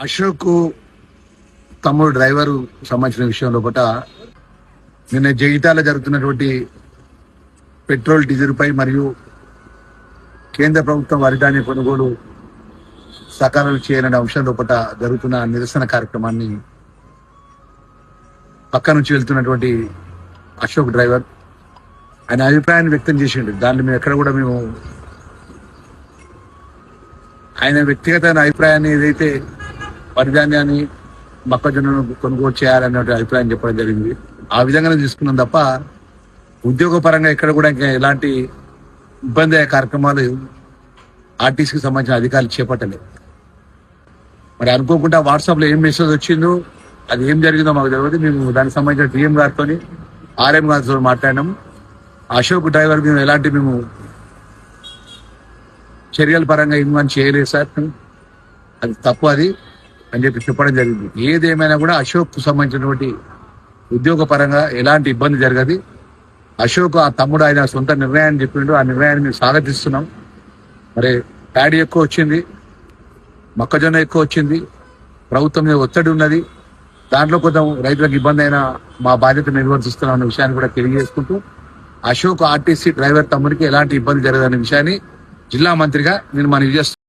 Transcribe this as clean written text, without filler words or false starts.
అశోక్ తమ్ముడు డ్రైవర్ సంబంధించిన విషయంలో నిన్న జగిత్యాల జరుగుతున్నటువంటి పెట్రోల్ డీజిల్ పై మరియు కేంద్ర ప్రభుత్వం వరి ధాన్య కొనుగోలు సకాలంలో చేయాలనే అంశం లోపల జరుగుతున్న నిరసన కార్యక్రమాన్ని పక్క నుంచి వెళ్తున్నటువంటి అశోక్ డ్రైవర్ ఆయన అభిప్రాయాన్ని వ్యక్తం చేసిండు. దాన్ని మేము ఎక్కడ కూడా మేము ఆయన వ్యక్తిగత అభిప్రాయాన్ని ఏదైతే వరి ధాన్యాన్ని మొక్కజొన్నను కొనుగోలు చేయాలనే అభిప్రాయం చెప్పడం జరిగింది. ఆ విధంగానే తీసుకున్నాం తప్ప ఉద్యోగపరంగా ఇక్కడ కూడా ఇంకా ఎలాంటి ఇబ్బంది అయ్యే కార్యక్రమాలు ఆర్టీసీకి సంబంధించిన అధికారులు చేపట్టలేదు. మరి అనుకోకుండా వాట్సాప్లో ఏం మెసేజ్ వచ్చిందో అది ఏం జరిగిందో మాకు తెలియదు. మేము దానికి సంబంధించిన డిఎం గారితో ఆర్ఎం గారితో మాట్లాడినాం. అశోక్ డ్రైవర్ మేము ఎలాంటి మేము చర్యల పరంగా ఇన్వాల్వ్ చేయలేదు సార్, అది తప్పు అది అని చెప్పడం జరిగింది. ఏదేమైనా కూడా అశోక్ సంబంధించినటువంటి ఉద్యోగ పరంగా ఎలాంటి ఇబ్బంది జరగదు. అశోక్ ఆ తమ్ముడు ఆయన సొంత నిర్ణయాన్ని చెప్పిండు. ఆ నిర్ణయాన్ని మేము స్వాగతిస్తున్నాం. మరి ప్యాడీ ఎక్కువ వచ్చింది, మొక్కజొన్న ఎక్కువ వచ్చింది, ప్రభుత్వం మీద ఒత్తిడి ఉన్నది, దాంట్లో కొంచెం రైతులకు ఇబ్బంది అయినా మా బాధ్యత నిర్వర్తిస్తున్నాం అన్న విషయాన్ని కూడా తెలియజేసుకుంటూ అశోక్ ఆర్టీసీ డ్రైవర్ తమ్ముడికి ఎలాంటి ఇబ్బంది జరగదనే విషయాన్ని జిల్లా మంత్రిగా నేను మనవి చేస్తున్నాను.